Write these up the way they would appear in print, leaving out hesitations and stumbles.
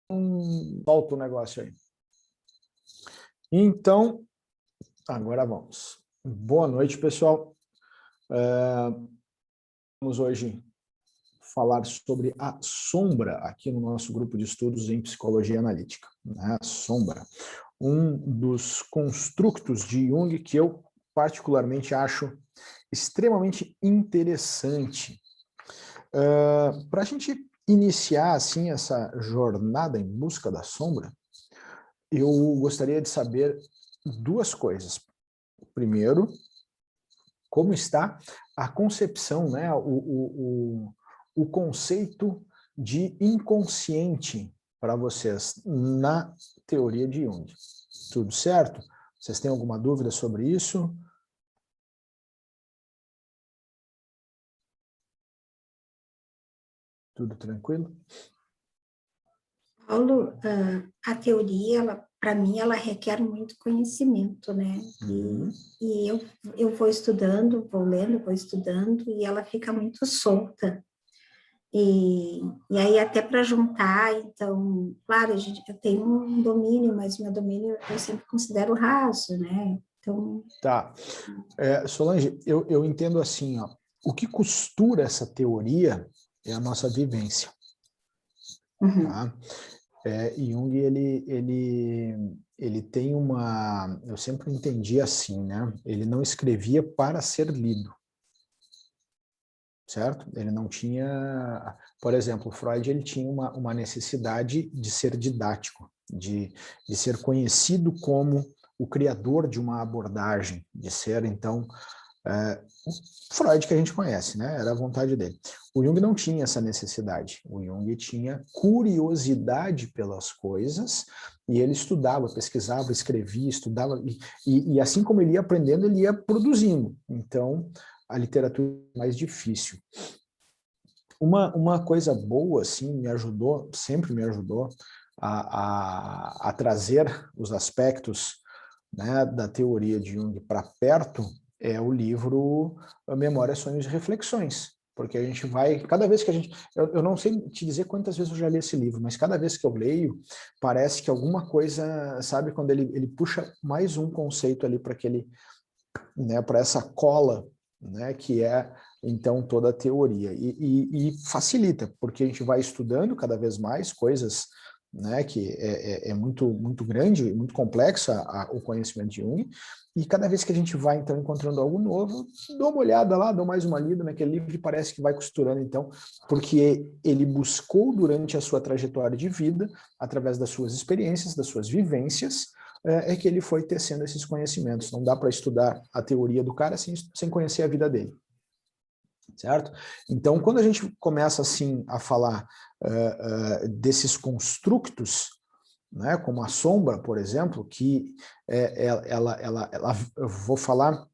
solta o negócio aí. Então, agora vamos. Boa noite, pessoal. Vamos hoje falar sobre a sombra aqui no nosso grupo de estudos em psicologia analítica. A sombra, um dos construtos de Jung que eu particularmente acho extremamente interessante. Para a gente iniciar assim essa jornada em busca da sombra, eu gostaria de saber duas coisas. Primeiro, como está a concepção, né, o conceito de inconsciente para vocês na teoria de Jung. Tudo certo? Vocês têm alguma dúvida sobre isso? Tudo tranquilo? Paulo, a teoria, para mim, ela requer muito conhecimento, né? E eu vou estudando, vou lendo, vou estudando, e ela fica muito solta. E aí, até para juntar, então, claro, eu tenho um domínio, mas meu domínio eu sempre considero raso, né? Então... Tá. Solange, eu entendo assim, ó, o que costura essa teoria é a nossa vivência. Tá? Jung, ele tem uma... Eu sempre entendi assim, né? Ele não escrevia para ser lido. Certo? Ele não tinha... Por exemplo, Freud, ele tinha uma necessidade de ser didático, de ser conhecido como o criador de uma abordagem, de ser, então... o Freud que a gente conhece, né? Era a vontade dele. O Jung não tinha essa necessidade. O Jung tinha curiosidade pelas coisas e ele estudava, pesquisava, escrevia, estudava e assim como ele ia aprendendo, ele ia produzindo. Então, a literatura é mais difícil. Uma coisa boa, assim, me ajudou, sempre me ajudou a trazer os aspectos, né, da teoria de Jung para perto, é o livro Memória, Sonhos e Reflexões, porque a gente vai, cada vez que a gente, eu não sei te dizer quantas vezes eu já li esse livro, mas cada vez que eu leio, parece que alguma coisa, sabe, quando ele puxa mais um conceito ali para aquele, né, para essa cola, né, que é, então, toda a teoria, e facilita, porque a gente vai estudando cada vez mais coisas, né, que é muito, muito grande, muito complexo o conhecimento de Jung, e cada vez que a gente vai, então, encontrando algo novo, dou uma olhada lá, dou mais uma lida naquele livro e parece que vai costurando, então, porque ele buscou durante a sua trajetória de vida, através das suas experiências, das suas vivências, que ele foi tecendo esses conhecimentos. Não dá para estudar a teoria do cara sem conhecer a vida dele. Certo? Então, quando a gente começa assim a falar desses construtos, né, como a sombra, por exemplo, que eu vou falar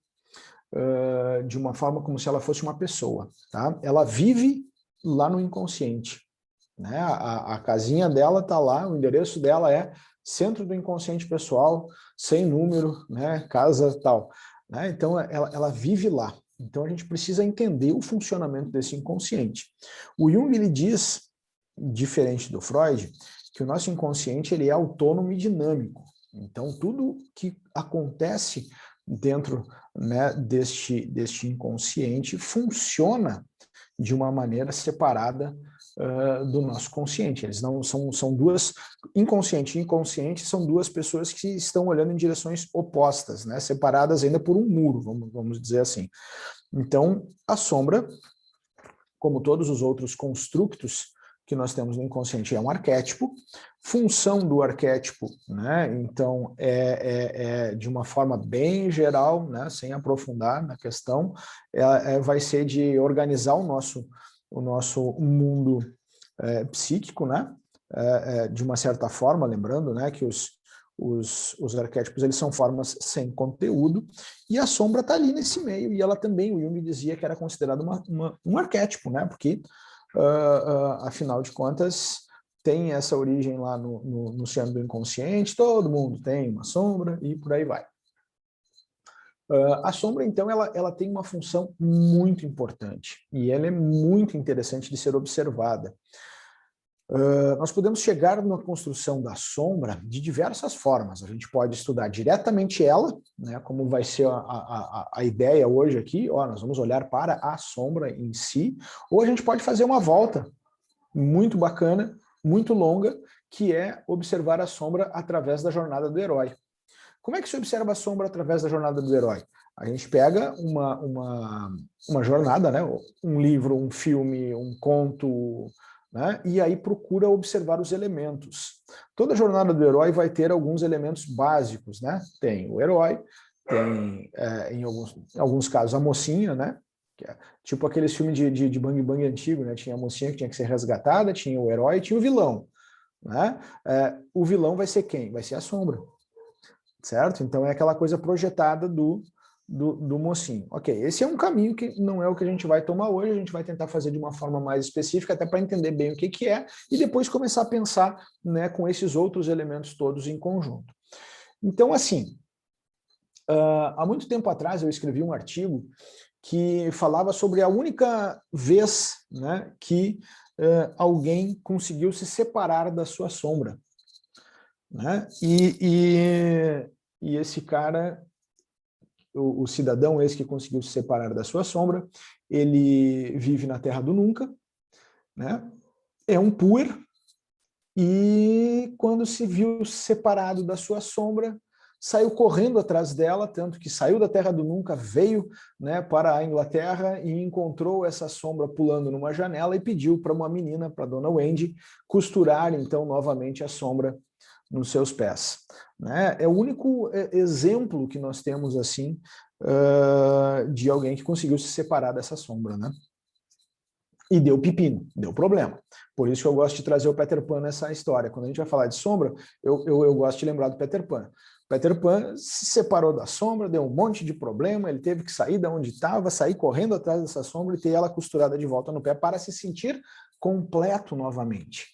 de uma forma como se ela fosse uma pessoa, tá? Ela vive lá no inconsciente, né? A casinha dela está lá, o endereço dela é centro do inconsciente pessoal, sem número, né, casa tal, né? Então ela vive lá. Então a gente precisa entender o funcionamento desse inconsciente. O Jung, ele diz, diferente do Freud, que o nosso inconsciente ele é autônomo e dinâmico. Então tudo que acontece dentro, né, deste inconsciente funciona de uma maneira separada do nosso consciente. Eles não são duas, inconsciente e inconsciente são duas pessoas que estão olhando em direções opostas, né, separadas ainda por um muro, vamos dizer assim. Então, a sombra, como todos os outros construtos que nós temos no inconsciente, é um arquétipo. Função do arquétipo, né, então, de uma forma bem geral, né, sem aprofundar na questão, vai ser de organizar o nosso mundo psíquico, né, de uma certa forma, lembrando, né, que os arquétipos eles são formas sem conteúdo, e a sombra está ali nesse meio, e ela também, o Jung dizia que era considerada um arquétipo, né, porque, afinal de contas, tem essa origem lá no centro do inconsciente, todo mundo tem uma sombra, e por aí vai. A sombra, então, ela tem uma função muito importante, e ela é muito interessante de ser observada. Nós podemos chegar na construção da sombra de diversas formas. A gente pode estudar diretamente ela, né, como vai ser a ideia hoje aqui, nós vamos olhar para a sombra em si, ou a gente pode fazer uma volta muito bacana, muito longa, que é observar a sombra através da jornada do herói. Como é que se observa a sombra através da jornada do herói? A gente pega uma jornada, né, um livro, um filme, um conto, né, e aí procura observar os elementos. Toda jornada do herói vai ter alguns elementos básicos, né? Tem o herói, tem, em alguns casos, a mocinha, né? Que é tipo aqueles filmes de Bang Bang antigo, né? Tinha a mocinha que tinha que ser resgatada, tinha o herói e tinha o vilão. Né? O vilão vai ser quem? Vai ser a sombra. Certo? Então é aquela coisa projetada do mocinho. Ok, esse é um caminho que não é o que a gente vai tomar hoje, a gente vai tentar fazer de uma forma mais específica, até para entender bem o que é, e depois começar a pensar, né, com esses outros elementos todos em conjunto. Então, assim, há muito tempo atrás eu escrevi um artigo que falava sobre a única vez, né, que alguém conseguiu se separar da sua sombra. Né? E esse cara, o cidadão esse que conseguiu se separar da sua sombra, ele vive na terra do nunca, né? É um puer, e quando se viu separado da sua sombra, saiu correndo atrás dela, tanto que saiu da terra do nunca, veio, né, para a Inglaterra e encontrou essa sombra pulando numa janela e pediu para uma menina, para a dona Wendy, costurar então novamente a sombra nos seus pés. Né? É o único exemplo que nós temos assim de alguém que conseguiu se separar dessa sombra. Né? E deu pepino, deu problema. Por isso que eu gosto de trazer o Peter Pan nessa história. Quando a gente vai falar de sombra, eu gosto de lembrar do Peter Pan. Peter Pan se separou da sombra, deu um monte de problema, ele teve que sair de onde estava, sair correndo atrás dessa sombra e ter ela costurada de volta no pé para se sentir completo novamente.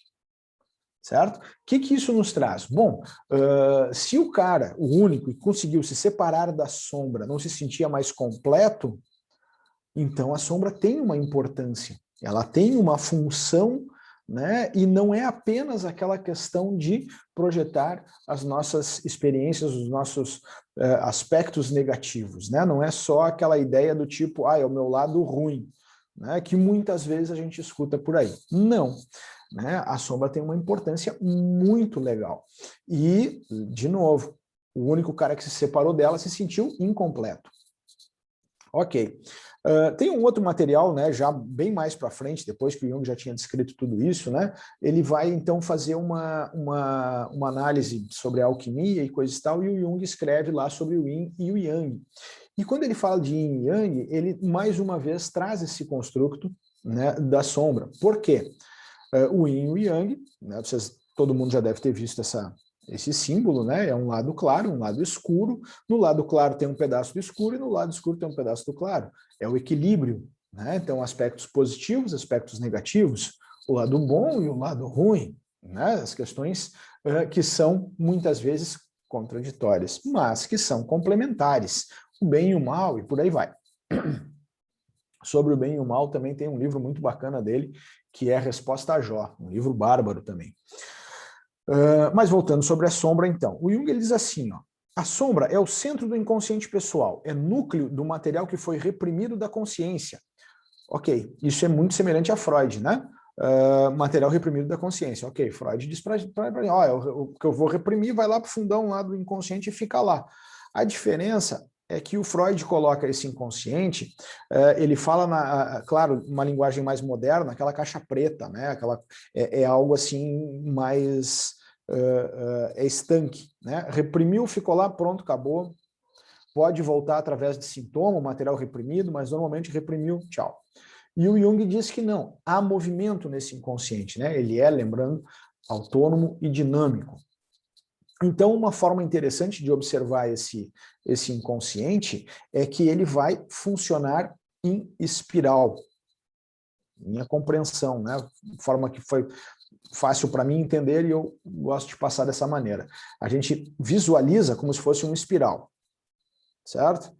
Certo? O que isso nos traz? Bom, se o cara, o único, que conseguiu se separar da sombra, não se sentia mais completo, então a sombra tem uma importância, ela tem uma função, né? E não é apenas aquela questão de projetar as nossas experiências, os nossos aspectos negativos, né? Não é só aquela ideia do tipo, é o meu lado ruim, né? Que muitas vezes a gente escuta por aí. Não. Né? A sombra tem uma importância muito legal. E, de novo, o único cara que se separou dela se sentiu incompleto. Ok. Tem um outro material, né, já bem mais para frente, depois que o Jung já tinha descrito tudo isso, né, ele vai então fazer uma análise sobre a alquimia e coisa e tal, e o Jung escreve lá sobre o Yin e o Yang. E quando ele fala de Yin e Yang, ele mais uma vez traz esse construto, né, da sombra. Por quê? O Yin e o Yang, né, todo mundo já deve ter visto esse símbolo, né? É um lado claro, um lado escuro. No lado claro tem um pedaço do escuro e no lado escuro tem um pedaço do claro. É o equilíbrio, né? Então, aspectos positivos, aspectos negativos, o lado bom e o lado ruim, né? As questões que são muitas vezes contraditórias, mas que são complementares. O bem e o mal e por aí vai. Sobre o bem e o mal também tem um livro muito bacana dele, que é Resposta a Jó, um livro bárbaro também. Mas voltando sobre a sombra, então. O Jung ele diz assim, a sombra é o centro do inconsciente pessoal, é núcleo do material que foi reprimido da consciência. Ok, isso é muito semelhante a Freud, né? Material reprimido da consciência. Ok, Freud diz para o que eu vou reprimir vai lá para o fundão lá do inconsciente e fica lá. A diferença é que o Freud coloca esse inconsciente, ele fala, claro, uma linguagem mais moderna, aquela caixa preta, né? É algo assim mais estanque, né? Reprimiu, ficou lá, pronto, acabou. Pode voltar através de sintoma, material reprimido, mas normalmente reprimiu, tchau. E o Jung diz que não, há movimento nesse inconsciente, né? Ele é, lembrando, autônomo e dinâmico. Então, uma forma interessante de observar esse inconsciente é que ele vai funcionar em espiral. Minha compreensão, né? Forma que foi fácil para mim entender e eu gosto de passar dessa maneira. A gente visualiza como se fosse uma espiral, certo?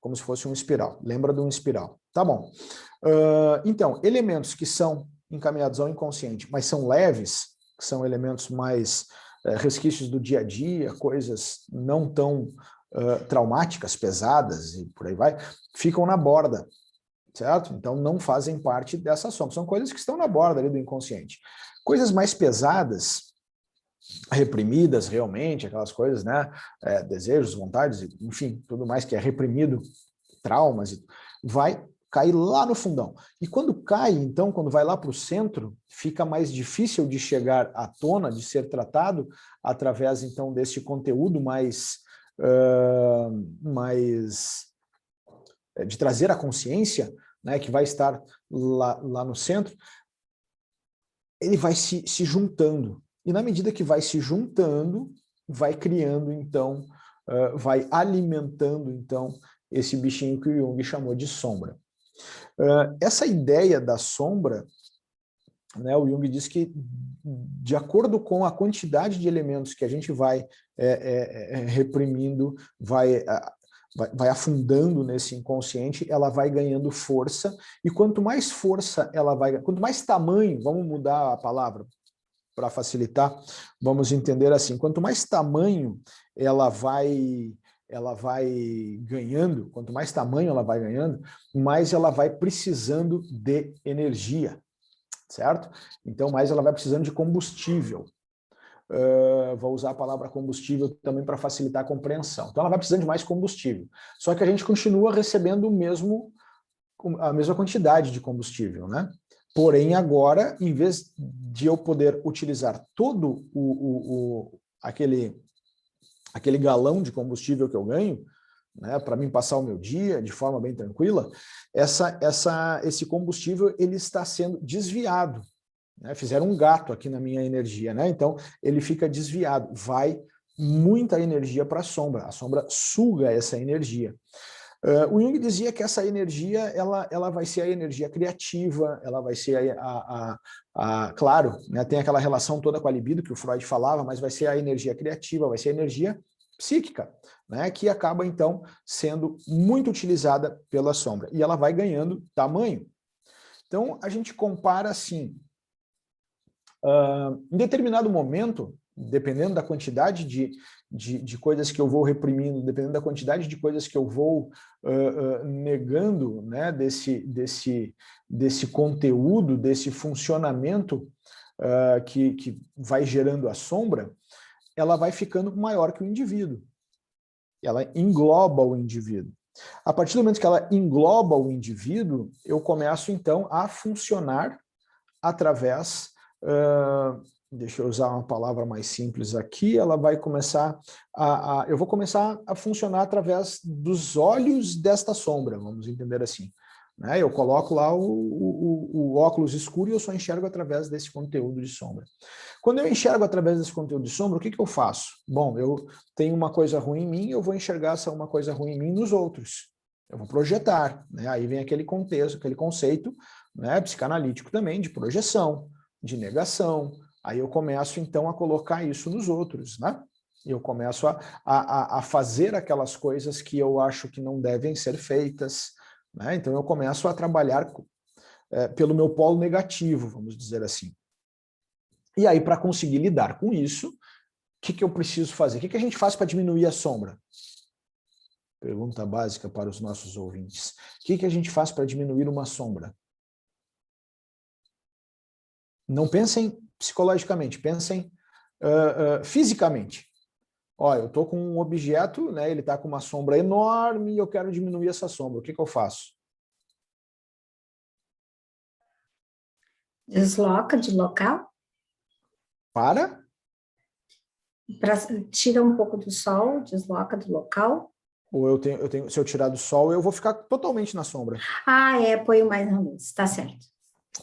Como se fosse uma espiral. Lembra de uma espiral. Tá bom. Então, elementos que são encaminhados ao inconsciente, mas são leves, que são elementos mais resquícios do dia a dia, coisas não tão traumáticas, pesadas e por aí vai, ficam na borda, certo? Então não fazem parte dessa sombra, são coisas que estão na borda ali do inconsciente. Coisas mais pesadas, reprimidas realmente, aquelas coisas, né, desejos, vontades, enfim, tudo mais que é reprimido, traumas, vai cair lá no fundão. E quando cai, então, quando vai lá para o centro, fica mais difícil de chegar à tona, de ser tratado através, então, desse conteúdo de trazer a consciência, né, que vai estar lá no centro, ele vai se juntando. E na medida que vai se juntando, vai criando, então, vai alimentando, então, esse bichinho que o Jung chamou de sombra. Essa ideia da sombra, né, o Jung diz que, de acordo com a quantidade de elementos que a gente vai reprimindo, vai afundando nesse inconsciente, ela vai ganhando força, e quanto mais força ela vai, quanto mais tamanho, vamos mudar a palavra para facilitar, vamos entender assim, quanto mais tamanho ela vai ganhando, quanto mais tamanho ela vai ganhando, mais ela vai precisando de energia, certo? Então, mais ela vai precisando de combustível. Vou usar a palavra combustível também para facilitar a compreensão. Então, ela vai precisando de mais combustível. Só que a gente continua recebendo a mesma quantidade de combustível, né? Porém, agora, em vez de eu poder utilizar todo aquele galão de combustível que eu ganho, né, para mim passar o meu dia de forma bem tranquila, esse combustível ele está sendo desviado. Né? Fizeram um gato aqui na minha energia, né? Então ele fica desviado, vai muita energia para a sombra suga essa energia. O Jung dizia que essa energia ela vai ser a energia criativa, ela vai ser claro, né, tem aquela relação toda com a libido que o Freud falava, mas vai ser a energia criativa, vai ser a energia psíquica, né, que acaba então sendo muito utilizada pela sombra, e ela vai ganhando tamanho. Então a gente compara assim, em determinado momento, dependendo da quantidade de coisas que eu vou reprimindo, dependendo da quantidade de coisas que eu vou negando, né, desse conteúdo, desse funcionamento que vai gerando a sombra, ela vai ficando maior que o indivíduo. Ela engloba o indivíduo. A partir do momento que ela engloba o indivíduo, eu começo, então, a funcionar através... deixa eu usar uma palavra mais simples aqui, ela vai começar eu vou começar a funcionar através dos olhos desta sombra, vamos entender assim. Né? Eu coloco lá o óculos escuro e eu só enxergo através desse conteúdo de sombra. Quando eu enxergo através desse conteúdo de sombra, o que eu faço? Bom, eu tenho uma coisa ruim em mim, eu vou enxergar essa uma coisa ruim em mim nos outros. Eu vou projetar, né? Aí vem aquele contexto, aquele conceito, né, psicanalítico também, de projeção, de negação. Aí eu começo, então, a colocar isso nos outros, né? Eu começo a fazer aquelas coisas que eu acho que não devem ser feitas, né? Então eu começo a trabalhar pelo meu polo negativo, vamos dizer assim. E aí, para conseguir lidar com isso, o que eu preciso fazer? O que a gente faz para diminuir a sombra? Pergunta básica para os nossos ouvintes. O que a gente faz para diminuir uma sombra? Não pensem psicologicamente, pensem fisicamente. Olha, eu estou com um objeto, né, ele está com uma sombra enorme e eu quero diminuir essa sombra. O que eu faço? Desloca de local. Para? Tira um pouco do sol, desloca do local. Ou se eu tirar do sol, eu vou ficar totalmente na sombra. Põe mais na luz, tá certo.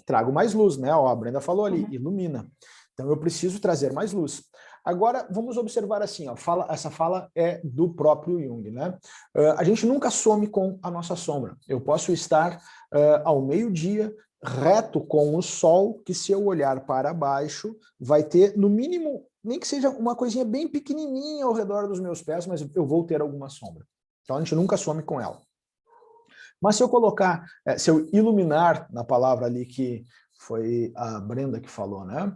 Trago mais luz, né? Ó, a Brenda falou ali, ilumina. Então eu preciso trazer mais luz. Agora, vamos observar assim, ó, essa fala é do próprio Jung, né? A gente nunca some com a nossa sombra. Eu posso estar ao meio-dia, reto com o sol, que se eu olhar para baixo, vai ter, no mínimo, nem que seja uma coisinha bem pequenininha ao redor dos meus pés, mas eu vou ter alguma sombra. Então a gente nunca some com ela. Mas se eu colocar, se eu iluminar, na palavra ali que Foi a Brenda que falou, né?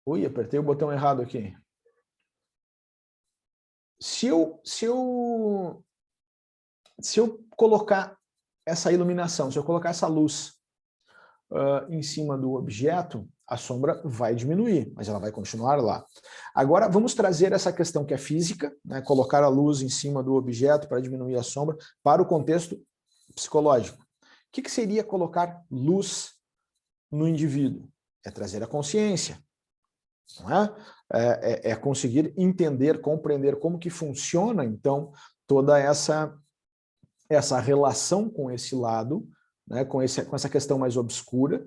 Ui, apertei o botão errado aqui. Se eu colocar essa iluminação, se eu colocar essa luz em cima do objeto, a sombra vai diminuir, mas ela vai continuar lá. Agora, vamos trazer essa questão que é física, né, colocar a luz em cima do objeto para diminuir a sombra, para o contexto psicológico. O que seria colocar luz no indivíduo? É trazer a consciência, não é? É conseguir entender, compreender como que funciona, então, toda essa relação com esse lado, né, com essa questão mais obscura.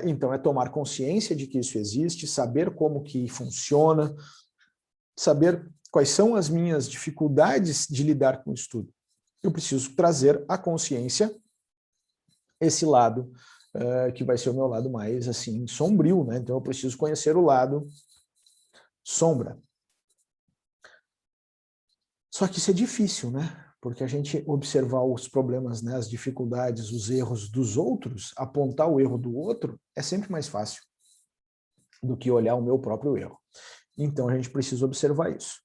Então, é tomar consciência de que isso existe, saber como que funciona, saber quais são as minhas dificuldades de lidar com isso tudo. Eu preciso trazer à consciência esse lado, que vai ser o meu lado mais assim sombrio, né? Então, eu preciso conhecer o lado sombra. Só que isso é difícil, né? Porque a gente observar os problemas, né, as dificuldades, os erros dos outros, apontar o erro do outro, é sempre mais fácil do que olhar o meu próprio erro. Então, a gente precisa observar isso.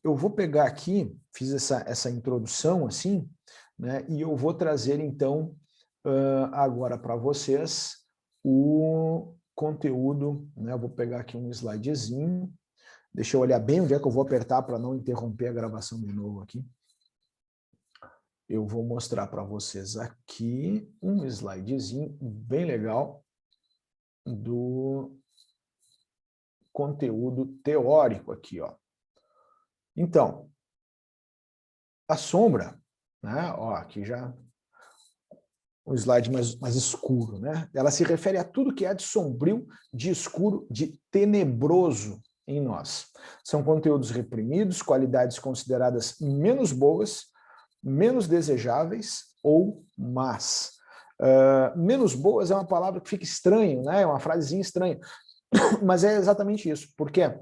Eu vou pegar aqui, fiz essa introdução assim, né, e eu vou trazer, então, agora para vocês o conteúdo, né, eu vou pegar aqui um slidezinho, deixa eu olhar bem onde é que eu vou apertar para não interromper a gravação de novo aqui. Eu vou mostrar para vocês aqui um slidezinho bem legal do conteúdo teórico aqui, ó. Então, a sombra, né, ó, aqui já um slide mais escuro, né? Ela se refere a tudo que é de sombrio, de escuro, de tenebroso em nós. São conteúdos reprimidos, qualidades consideradas menos boas, menos desejáveis ou más. Menos boas é uma palavra que fica estranho, né? É uma frasezinha estranha, mas é exatamente isso. Por quê?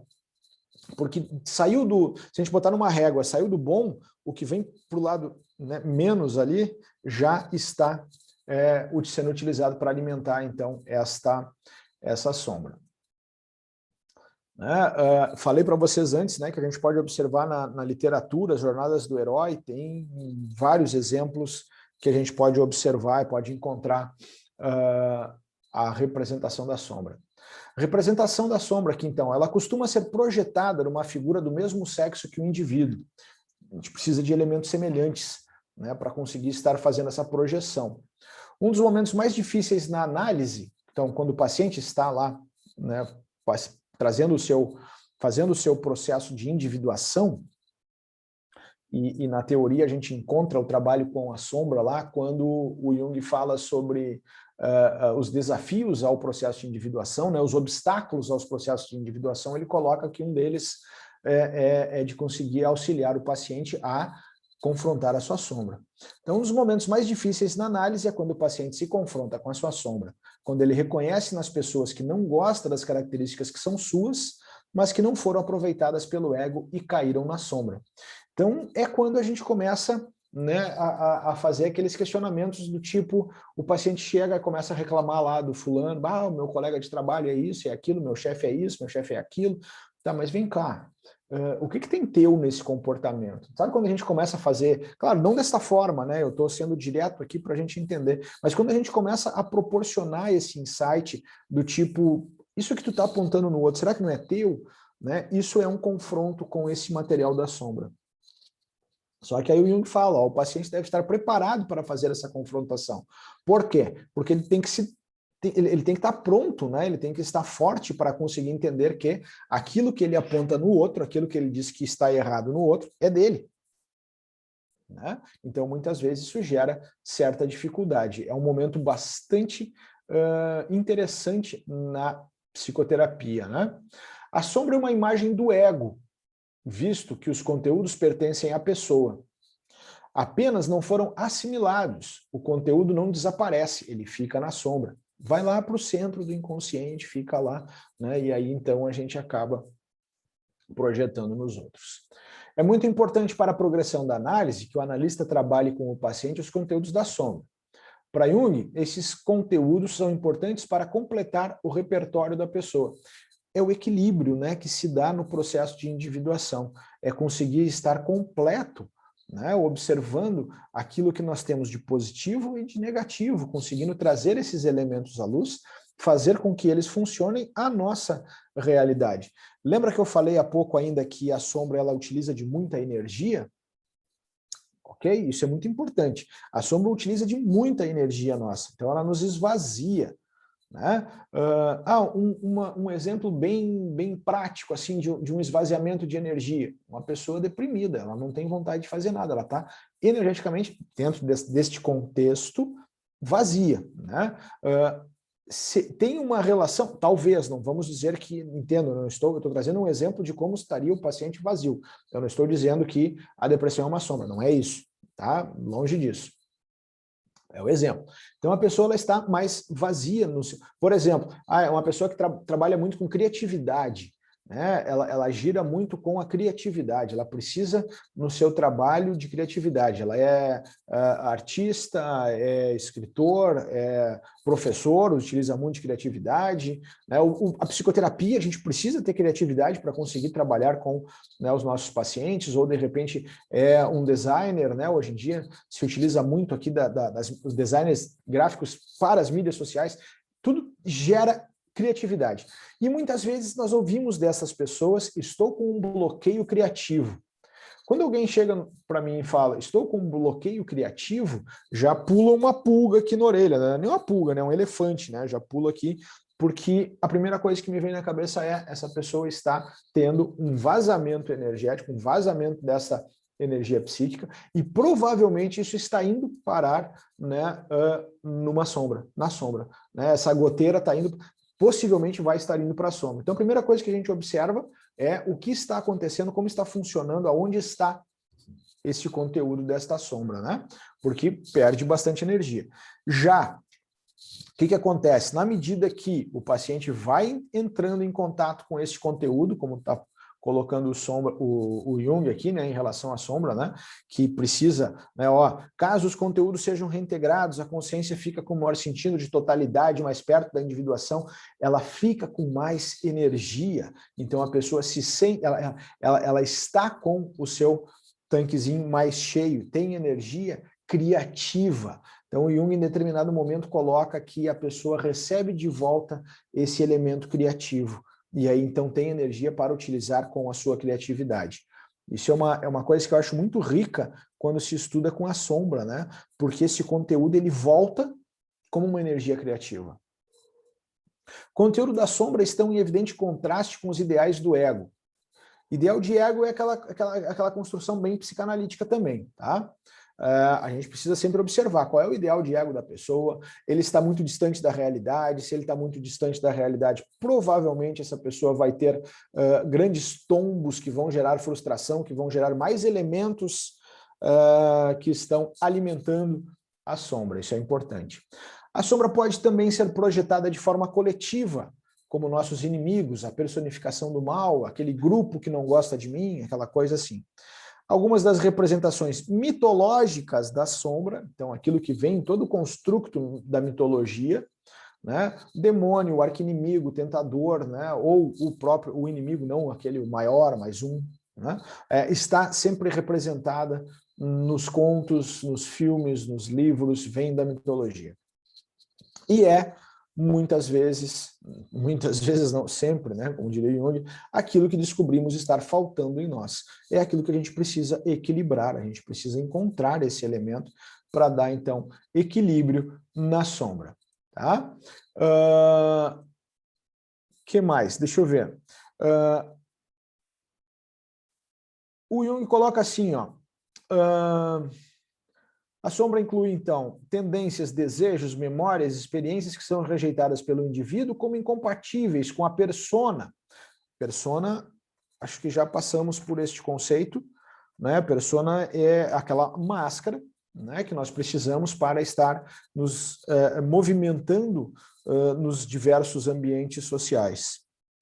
Porque saiu do, se a gente botar numa régua, saiu do bom, o que vem para o lado, né, menos ali, já está sendo utilizado para alimentar, então, essa sombra. Falei para vocês antes, né, que a gente pode observar na literatura, as jornadas do herói, tem vários exemplos que a gente pode observar e pode encontrar a representação da sombra. A representação da sombra aqui, então, ela costuma ser projetada numa figura do mesmo sexo que o indivíduo. A gente precisa de elementos semelhantes, né, para conseguir estar fazendo essa projeção. Um dos momentos mais difíceis na análise, então, quando o paciente está lá, né, fazendo o seu processo de individuação, e na teoria a gente encontra o trabalho com a sombra lá, quando o Jung fala sobre os desafios ao processo de individuação, né, os obstáculos aos processos de individuação, ele coloca que um deles é de conseguir auxiliar o paciente a confrontar a sua sombra. Então, um dos momentos mais difíceis na análise é quando o paciente se confronta com a sua sombra, quando ele reconhece nas pessoas que não gosta das características que são suas, mas que não foram aproveitadas pelo ego e caíram na sombra. Então, é quando a gente começa, né, a fazer aqueles questionamentos do tipo, o paciente chega e começa a reclamar lá do fulano, o meu colega de trabalho é isso, é aquilo, meu chefe é isso, meu chefe é aquilo, tá, mas vem cá, o que tem teu nesse comportamento? Sabe quando a gente começa a fazer, claro, não dessa forma, né, eu estou sendo direto aqui para a gente entender, mas quando a gente começa a proporcionar esse insight do tipo, isso que tu está apontando no outro, será que não é teu? Né? Isso é um confronto com esse material da sombra. Só que aí o Jung fala, o paciente deve estar preparado para fazer essa confrontação. Por quê? Porque ele tem que estar pronto, né? Ele tem que estar forte para conseguir entender que aquilo que ele aponta no outro, aquilo que ele diz que está errado no outro, é dele. Né? Então, muitas vezes isso gera certa dificuldade. É um momento bastante interessante na psicoterapia. Né? A sombra é uma imagem do ego, visto que os conteúdos pertencem à pessoa. Apenas não foram assimilados, o conteúdo não desaparece, ele fica na sombra. Vai lá para o centro do inconsciente, fica lá, né? E aí então a gente acaba projetando nos outros. É muito importante para a progressão da análise que o analista trabalhe com o paciente os conteúdos da sombra, Para Jung, esses conteúdos são importantes para completar o repertório da pessoa. É o equilíbrio, né, que se dá no processo de individuação. É conseguir estar completo, né, observando aquilo que nós temos de positivo e de negativo, conseguindo trazer esses elementos à luz, fazer com que eles funcionem a nossa realidade. Lembra que eu falei há pouco ainda que a sombra ela utiliza de muita energia? Ok? Isso é muito importante. A sombra utiliza de muita energia nossa, então ela nos esvazia. Né? Um exemplo bem prático assim de um esvaziamento de energia. Uma pessoa deprimida, ela não tem vontade de fazer nada, ela está energeticamente, dentro deste contexto, vazia. Né? Tem uma relação, talvez, não vamos dizer que, entendo, eu estou trazendo um exemplo de como estaria o paciente vazio. Eu não estou dizendo que a depressão é uma sombra, não é isso, tá? Longe disso. É o exemplo. Então, a pessoa ela está mais vazia. Por exemplo, uma pessoa que trabalha muito com criatividade, né? Ela gira muito com a criatividade, ela precisa no seu trabalho de criatividade. Ela é artista, é escritor, é professor, utiliza muito de criatividade. Né? A psicoterapia, a gente precisa ter criatividade para conseguir trabalhar com, né, os nossos pacientes, ou de repente é um designer, né? Hoje em dia se utiliza muito aqui dos designers gráficos para as mídias sociais, tudo gera criatividade. E muitas vezes nós ouvimos dessas pessoas, estou com um bloqueio criativo. Quando alguém chega para mim e fala, estou com um bloqueio criativo, já pula uma pulga aqui na orelha, não é nem uma pulga, né? Um elefante, né? Já pula aqui, porque a primeira coisa que me vem na cabeça é, essa pessoa está tendo um vazamento energético, um vazamento dessa energia psíquica, e provavelmente isso está indo parar, né, numa sombra, na sombra. Né? Essa goteira está indo, possivelmente vai estar indo para a sombra. Então a primeira coisa que a gente observa é o que está acontecendo, como está funcionando, aonde está esse conteúdo desta sombra, né? Porque perde bastante energia. Já, o que acontece? Na medida que o paciente vai entrando em contato com esse conteúdo, como está colocando o Jung aqui, né, em relação à sombra, né, que precisa, né, caso os conteúdos sejam reintegrados, a consciência fica com maior sentido de totalidade, mais perto da individuação, ela fica com mais energia, então a pessoa se sente, ela está com o seu tanquezinho mais cheio, tem energia criativa. Então o Jung em determinado momento coloca que a pessoa recebe de volta esse elemento criativo, e aí então tem energia para utilizar com a sua criatividade. Isso é uma coisa que eu acho muito rica quando se estuda com a sombra, né? Porque esse conteúdo ele volta como uma energia criativa. O conteúdo da sombra está em evidente contraste com os ideais do ego. Ideal de ego é aquela construção bem psicanalítica também, tá? A gente precisa sempre observar qual é o ideal de ego da pessoa, ele está muito distante da realidade, se ele está muito distante da realidade, provavelmente essa pessoa vai ter grandes tombos que vão gerar frustração, que vão gerar mais elementos que estão alimentando a sombra, isso é importante. A sombra pode também ser projetada de forma coletiva, como nossos inimigos, a personificação do mal, aquele grupo que não gosta de mim, aquela coisa assim. Algumas das representações mitológicas da sombra, então aquilo que vem em todo o construto da mitologia, né? Demônio, o arqui-inimigo, o tentador, né? Ou o inimigo, não aquele maior, mas um, né? Está sempre representada nos contos, nos filmes, nos livros, vem da mitologia. E muitas vezes não, sempre, né, como diria Jung, aquilo que descobrimos estar faltando em nós. É aquilo que a gente precisa equilibrar, a gente precisa encontrar esse elemento para dar, então, equilíbrio na sombra. Tá? Que mais? Deixa eu ver. O Jung coloca assim, ó, a sombra inclui, então, tendências, desejos, memórias, experiências que são rejeitadas pelo indivíduo como incompatíveis com a persona. Persona, acho que já passamos por este conceito, né? Persona é aquela máscara, né, que nós precisamos para estar nos movimentando nos diversos ambientes sociais.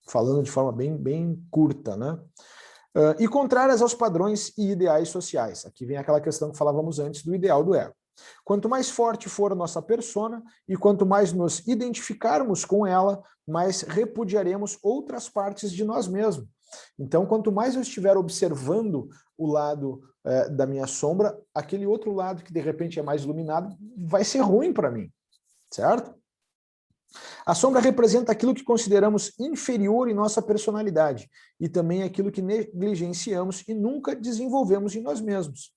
Falando de forma bem curta, né? E contrárias aos padrões e ideais sociais. Aqui vem aquela questão que falávamos antes do ideal do ego. Quanto mais forte for a nossa persona e quanto mais nos identificarmos com ela, mais repudiaremos outras partes de nós mesmos. Então, quanto mais eu estiver observando o lado da minha sombra, aquele outro lado que de repente é mais iluminado vai ser ruim para mim, certo? A sombra representa aquilo que consideramos inferior em nossa personalidade e também aquilo que negligenciamos e nunca desenvolvemos em nós mesmos.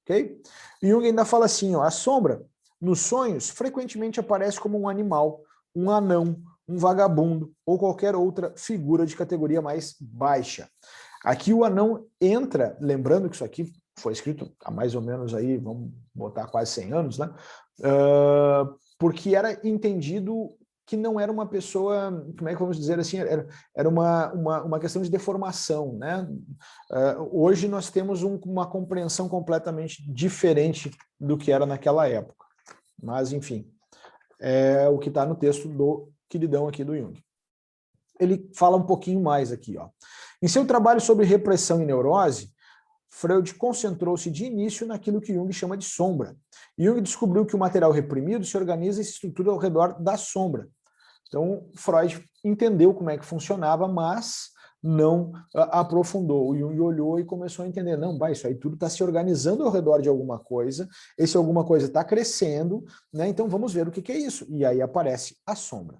Ok? Jung ainda fala assim, ó, a sombra, nos sonhos, frequentemente aparece como um animal, um anão, um vagabundo ou qualquer outra figura de categoria mais baixa. Aqui o anão entra, lembrando que isso aqui foi escrito há mais ou menos aí, vamos botar quase 100 anos, né? Porque era entendido que não era uma pessoa, como é que vamos dizer assim, era uma questão de deformação, né? Hoje nós temos uma compreensão completamente diferente do que era naquela época. Mas, enfim, é o que está no texto do queridão aqui do Jung. Ele fala um pouquinho mais aqui, ó. Em seu trabalho sobre repressão e neurose, Freud concentrou-se de início naquilo que Jung chama de sombra. Jung descobriu que o material reprimido se organiza e se estrutura ao redor da sombra. Então, Freud entendeu como é que funcionava, mas não aprofundou. O Jung olhou e começou a entender, não, isso aí tudo está se organizando ao redor de alguma coisa, esse alguma coisa está crescendo, né? Então vamos ver o que é isso. E aí aparece a sombra.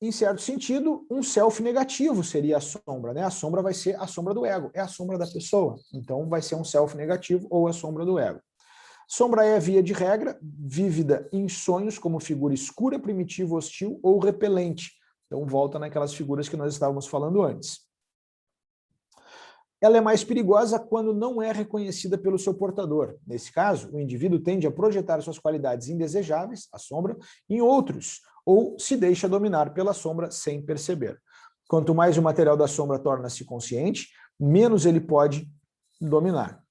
Em certo sentido, um self negativo seria a sombra, né? A sombra vai ser a sombra do ego, é a sombra da pessoa. Então vai ser um self negativo ou a sombra do ego. Sombra é, via de regra, vívida em sonhos como figura escura, primitiva, hostil ou repelente. Então volta naquelas figuras que nós estávamos falando antes. Ela é mais perigosa quando não é reconhecida pelo seu portador. Nesse caso, o indivíduo tende a projetar suas qualidades indesejáveis, a sombra, em outros, ou se deixa dominar pela sombra sem perceber. Quanto mais o material da sombra torna-se consciente, menos ele pode dominar.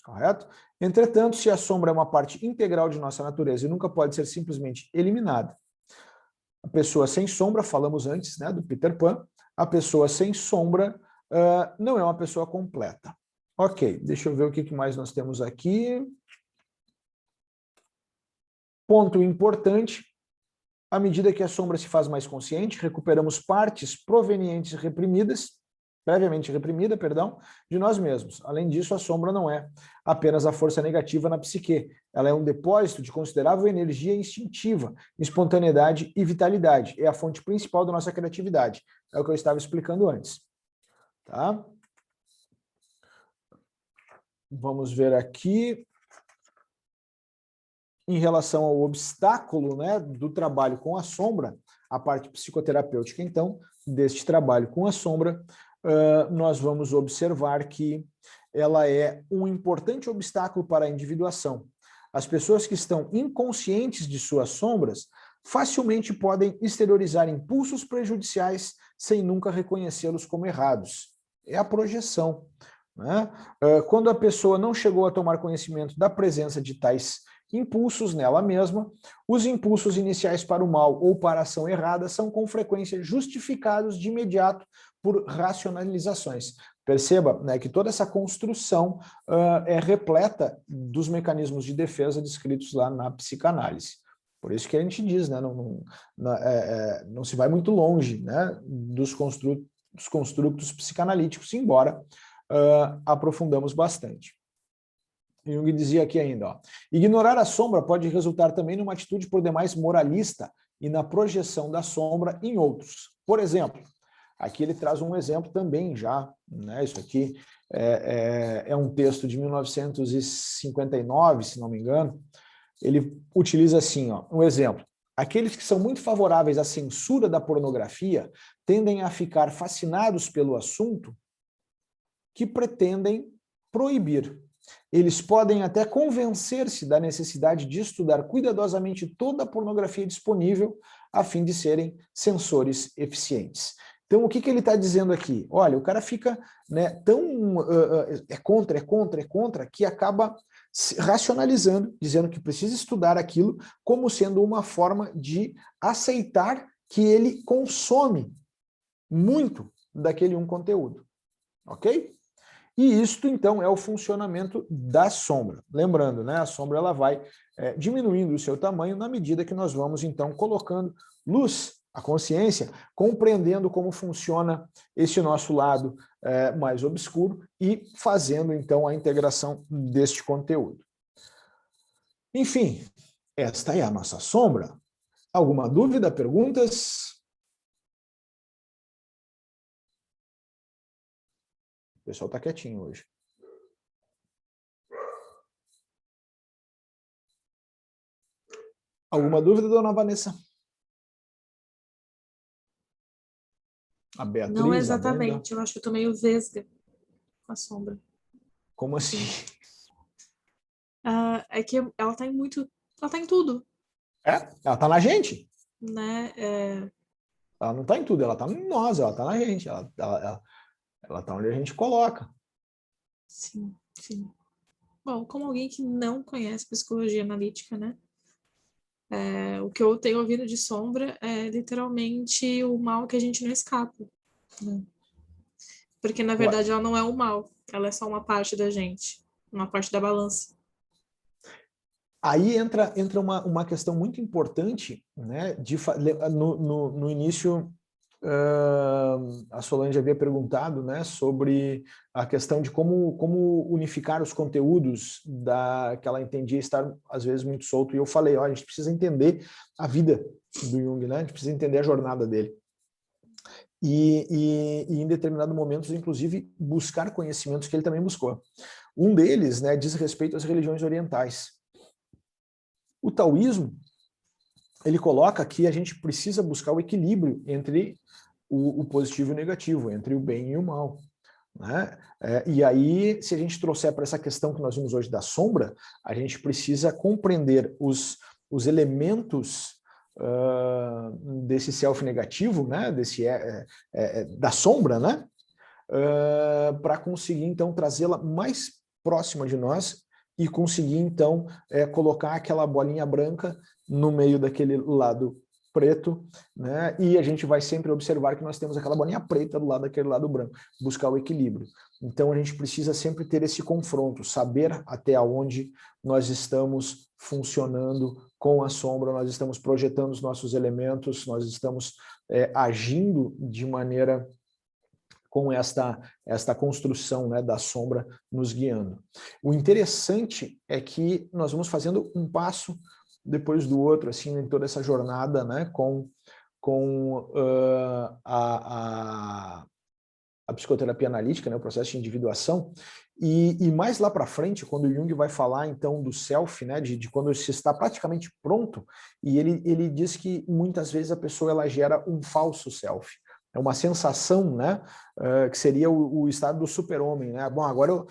Correto? Entretanto, se a sombra é uma parte integral de nossa natureza e nunca pode ser simplesmente eliminada, a pessoa sem sombra, falamos antes, né, do Peter Pan, a pessoa sem sombra não é uma pessoa completa. Ok, deixa eu ver o que mais nós temos aqui. Ponto importante, à medida que a sombra se faz mais consciente, recuperamos partes provenientes reprimidas, previamente reprimida, de nós mesmos. Além disso, a sombra não é apenas a força negativa na psique. Ela é um depósito de considerável energia instintiva, espontaneidade e vitalidade. É a fonte principal da nossa criatividade. É o que eu estava explicando antes. Tá? Vamos ver aqui. Em relação ao obstáculo, né, do trabalho com a sombra, a parte psicoterapêutica, então, deste trabalho com a sombra, nós vamos observar que ela é um importante obstáculo para a individuação. As pessoas que estão inconscientes de suas sombras facilmente podem exteriorizar impulsos prejudiciais sem nunca reconhecê-los como errados. É a projeção, né? Quando a pessoa não chegou a tomar conhecimento da presença de tais impulsos nela mesma, os impulsos iniciais para o mal ou para a ação errada são com frequência justificados de imediato por racionalizações. Perceba, né, que toda essa construção é repleta dos mecanismos de defesa descritos lá na psicanálise. Por isso que a gente diz, né, não se vai muito longe, né, dos construtos psicanalíticos, embora aprofundamos bastante. Jung dizia aqui ainda, ó, ignorar a sombra pode resultar também numa atitude por demais moralista e na projeção da sombra em outros. Por exemplo, aqui ele traz um exemplo também já, né, isso aqui é um texto de 1959, se não me engano, ele utiliza assim, ó, um exemplo. Aqueles que são muito favoráveis à censura da pornografia tendem a ficar fascinados pelo assunto que pretendem proibir. Eles podem até convencer-se da necessidade de estudar cuidadosamente toda a pornografia disponível a fim de serem censores eficientes. Então, o que ele está dizendo aqui? Olha, o cara fica, né, tão é contra, que acaba racionalizando, dizendo que precisa estudar aquilo como sendo uma forma de aceitar que ele consome muito daquele conteúdo. Ok? E isto, então, é o funcionamento da sombra. Lembrando, né, a sombra ela vai diminuindo o seu tamanho na medida que nós vamos, então, colocando luz, a consciência, compreendendo como funciona esse nosso lado mais obscuro e fazendo, então, a integração deste conteúdo. Enfim, esta é a nossa sombra. Alguma dúvida, perguntas? O pessoal está quietinho hoje. Alguma dúvida, dona Vanessa? A Beatriz, Não a Brenda? exatamente, eu acho que eu tô meio vesga com a sombra. Como assim? É que ela tá em muito... Ela tá em tudo, Ela tá na gente. né? Ela não tá em tudo, ela tá em nós, ela tá na gente. Ela tá onde a gente coloca. Sim, sim. Bom, como alguém que não conhece psicologia analítica, né? O que eu tenho ouvido de sombra é literalmente o mal que a gente não escapa, né? Porque, na verdade, ela não é o mal, ela é só uma parte da gente, uma parte da balança. Aí entra uma questão muito importante, né? No início, a Solange havia perguntado, né, sobre a questão de como unificar os conteúdos que ela entendia estar, às vezes, muito solto. E eu falei, a gente precisa entender a vida do Jung, né? A gente precisa entender a jornada dele. E em determinados momentos, inclusive, buscar conhecimentos que ele também buscou. Um deles, né, diz respeito às religiões orientais. O taoísmo, ele coloca que a gente precisa buscar o equilíbrio entre o positivo e o negativo, entre o bem e o mal, né? E aí, se a gente trouxer para essa questão que nós vimos hoje da sombra, a gente precisa compreender os elementos desse self negativo, né? Da sombra, né? Para conseguir, então, trazê-la mais próxima de nós e conseguir, então, colocar aquela bolinha branca no meio daquele lado preto, né? E a gente vai sempre observar que nós temos aquela bolinha preta do lado daquele lado branco, buscar o equilíbrio. Então, a gente precisa sempre ter esse confronto, saber até onde nós estamos funcionando com a sombra, nós estamos projetando os nossos elementos, nós estamos agindo de maneira com esta construção, né, da sombra nos guiando. O interessante é que nós vamos fazendo um passo depois do outro, assim, em toda essa jornada, né, com a psicoterapia analítica, né, o processo de individuação, e mais lá para frente, quando o Jung vai falar, então, do self, né, de quando se está praticamente pronto, e ele diz que muitas vezes a pessoa ela gera um falso self. É uma sensação, né, que seria o estado do super-homem, né? Bom, agora eu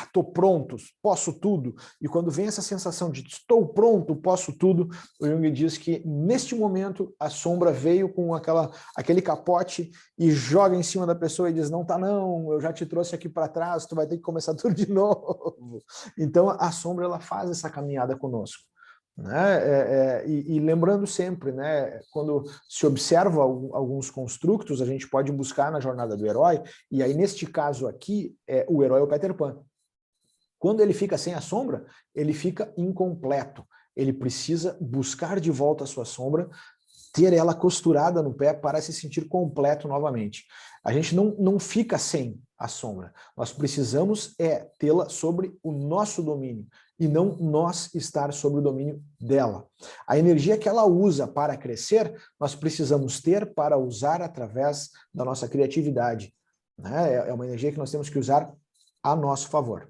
estou pronto, posso tudo. E quando vem essa sensação de estou pronto, posso tudo, o Jung diz que neste momento a sombra veio com aquele capote e joga em cima da pessoa e diz, não tá não, eu já te trouxe aqui para trás, tu vai ter que começar tudo de novo. Então a sombra ela faz essa caminhada conosco. Né? E lembrando sempre, né, quando se observa alguns construtos, a gente pode buscar na jornada do herói, e aí neste caso aqui, o herói é o Peter Pan. Quando ele fica sem a sombra, ele fica incompleto. Ele precisa buscar de volta a sua sombra, ter ela costurada no pé para se sentir completo novamente. A gente não fica sem a sombra. Nós precisamos tê-la sobre o nosso domínio e não nós estar sobre o domínio dela. A energia que ela usa para crescer, nós precisamos ter para usar através da nossa criatividade. Né? É uma energia que nós temos que usar a nosso favor.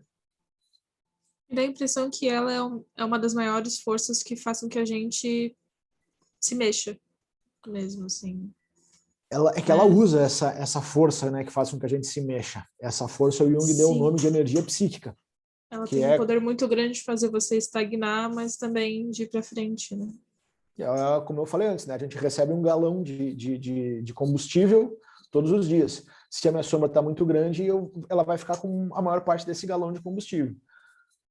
Me dá a impressão que ela é uma das maiores forças que faz com que a gente se mexa mesmo, assim. Ela usa essa força, né, que faz com que a gente se mexa. Essa força o Jung deu o nome de energia psíquica. Ela tem um poder muito grande de fazer você estagnar, mas também de ir para frente, né? Como eu falei antes, né, a gente recebe um galão de combustível todos os dias. Se a minha sombra está muito grande, ela vai ficar com a maior parte desse galão de combustível.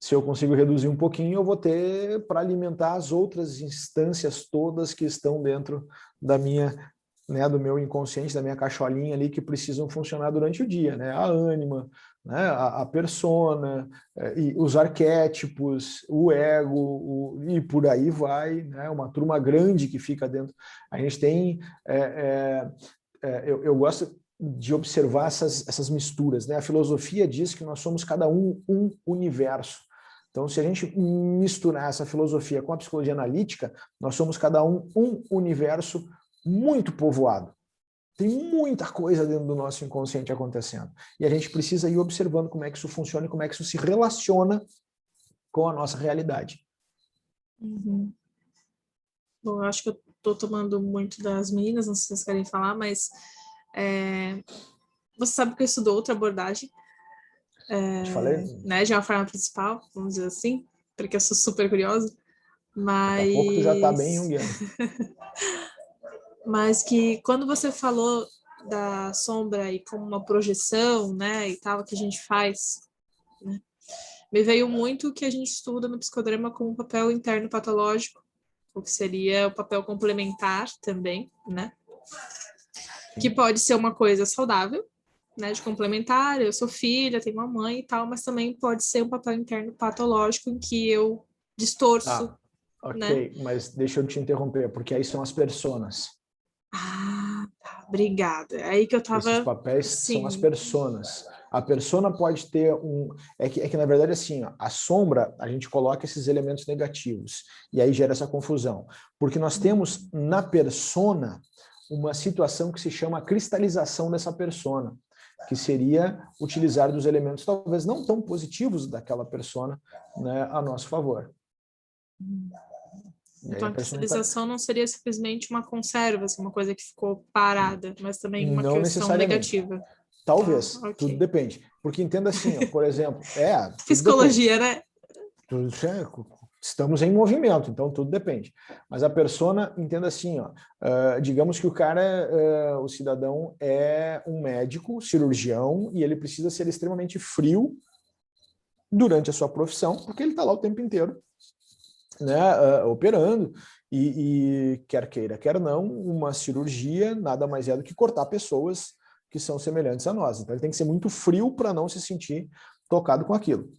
Se eu consigo reduzir um pouquinho, eu vou ter para alimentar as outras instâncias todas que estão dentro da minha, né, do meu inconsciente, da minha cacholinha ali, que precisam funcionar durante o dia, né? A ânima, né? A persona, e os arquétipos, o ego, e por aí vai, né? Uma turma grande que fica dentro. A gente tem... eu gosto de observar essas misturas, né? A filosofia diz que nós somos cada um universo. Então, se a gente misturar essa filosofia com a psicologia analítica, nós somos cada um universo muito povoado. Tem muita coisa dentro do nosso inconsciente acontecendo. E a gente precisa ir observando como é que isso funciona e como é que isso se relaciona com a nossa realidade. Uhum. Bom, eu acho que eu estou tomando muito das meninas, não sei se vocês querem falar, mas você sabe que eu estudo outra abordagem, Te falei? né, de uma forma principal, vamos dizer assim, porque eu sou super curiosa, Daqui a pouco tu já está bem mas junguiano. mas que quando você falou da sombra e como uma projeção, né, e tal, que a gente faz, né, me veio muito o que a gente estuda no psicodrama como papel interno patológico, o que seria o papel complementar também, né? Sim. Que pode ser uma coisa saudável, né, de complementar, eu sou filha, tenho uma mãe e tal, mas também pode ser um papel interno patológico em que eu distorço, ok, né? mas deixa eu te interromper, porque aí são as personas. Tá, obrigada. É aí que eu Esses tava, papéis são as sim. personas. A persona pode ter um... É que na verdade, assim, ó, a sombra, a gente coloca esses elementos negativos, e aí gera essa confusão. Porque nós temos na persona uma situação que se chama cristalização dessa persona, que seria utilizar dos elementos talvez não tão positivos daquela persona, né, a nosso favor. Então a cristalização não seria simplesmente uma conserva, assim, uma coisa que ficou parada, mas também uma não questão necessariamente. negativa. Talvez, Ok. tudo depende. Porque entenda assim, ó, por exemplo, tudo Psicologia, depende. né? Estamos em movimento, então tudo depende. Mas a persona, entenda assim, ó, digamos que o cara, o cidadão é um médico, cirurgião, e ele precisa ser extremamente frio durante a sua profissão, porque ele está lá o tempo inteiro, né, operando, e quer queira, quer não, uma cirurgia nada mais é do que cortar pessoas que são semelhantes a nós. Então ele tem que ser muito frio para não se sentir tocado com aquilo.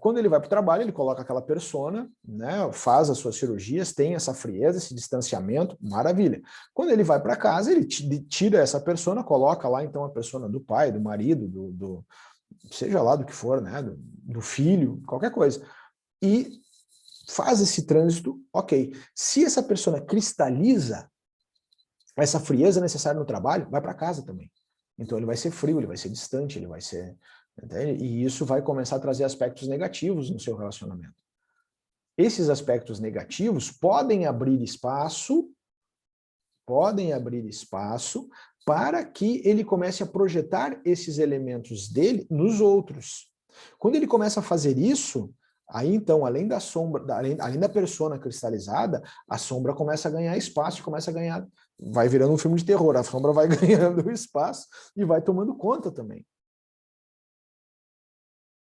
Quando ele vai para o trabalho, ele coloca aquela persona, né, faz as suas cirurgias, tem essa frieza, esse distanciamento, maravilha. Quando ele vai para casa, ele tira essa persona, coloca lá então a persona do pai, do marido, seja lá do que for, né, do filho, qualquer coisa. E faz esse trânsito, ok. Se essa persona cristaliza essa frieza necessária no trabalho, vai para casa também. Então ele vai ser frio, ele vai ser distante, ele vai ser... Entende? E isso vai começar a trazer aspectos negativos no seu relacionamento. Esses aspectos negativos podem abrir espaço para que ele comece a projetar esses elementos dele nos outros. Quando ele começa a fazer isso, aí então, além da sombra, além da persona cristalizada, a sombra começa a ganhar espaço, começa a ganhar, vai virando um filme de terror, a sombra vai ganhando espaço e vai tomando conta também.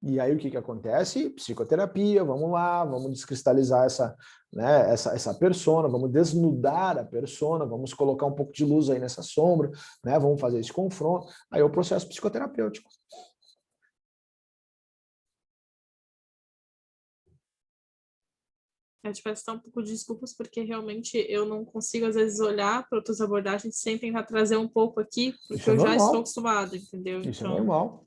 E aí o que acontece? Psicoterapia, vamos lá, vamos descristalizar essa persona, vamos desnudar a persona, vamos colocar um pouco de luz aí nessa sombra, né? Vamos fazer esse confronto. Aí é o processo psicoterapêutico. Eu te peço um pouco de desculpas, porque realmente eu não consigo, às vezes, olhar para outras abordagens sem tentar trazer um pouco aqui, porque Isso é eu já estou normal. acostumada, entendeu? Isso Então, é normal.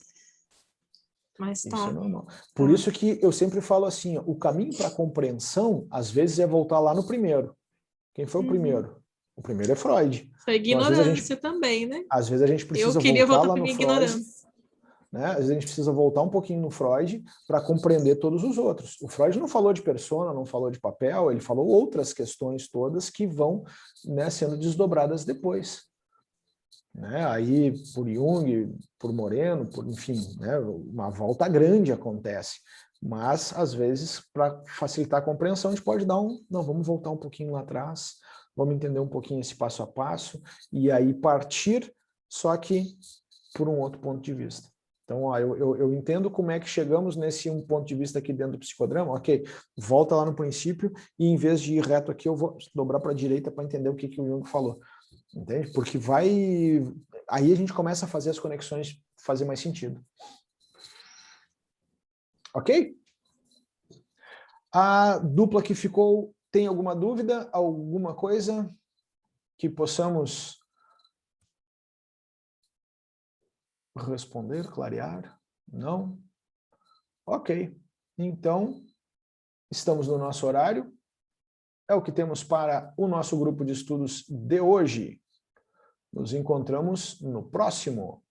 mas Isso é tá. normal. Por isso que eu sempre falo assim, ó, o caminho para a compreensão, às vezes, é voltar lá no primeiro. Quem foi o primeiro? O primeiro é Freud. Foi Então, ignorância também, né? às vezes a gente Eu precisa queria voltar voltar lá para no minha Freud, ignorância. né? Às vezes a gente precisa voltar um pouquinho no Freud para compreender todos os outros. O Freud não falou de persona, não falou de papel, ele falou outras questões todas que vão, né, sendo desdobradas depois. Né? Aí, por Jung, por Moreno, enfim, né, uma volta grande acontece. Mas, às vezes, para facilitar a compreensão, a gente pode dar não, vamos voltar um pouquinho lá atrás, vamos entender um pouquinho esse passo a passo, e aí partir, só que por um outro ponto de vista. Então, ó, eu entendo como é que chegamos nesse um ponto de vista aqui dentro do psicodrama, ok, volta lá no princípio, e em vez de ir reto aqui, eu vou dobrar para a direita para entender o que o Jung falou. Entende? Porque aí a gente começa a fazer as conexões fazer mais sentido. Ok? A dupla que ficou, tem alguma dúvida? Alguma coisa que possamos responder, clarear? Não? Ok. Então, estamos no nosso horário. É o que temos para o nosso grupo de estudos de hoje. Nos encontramos no próximo.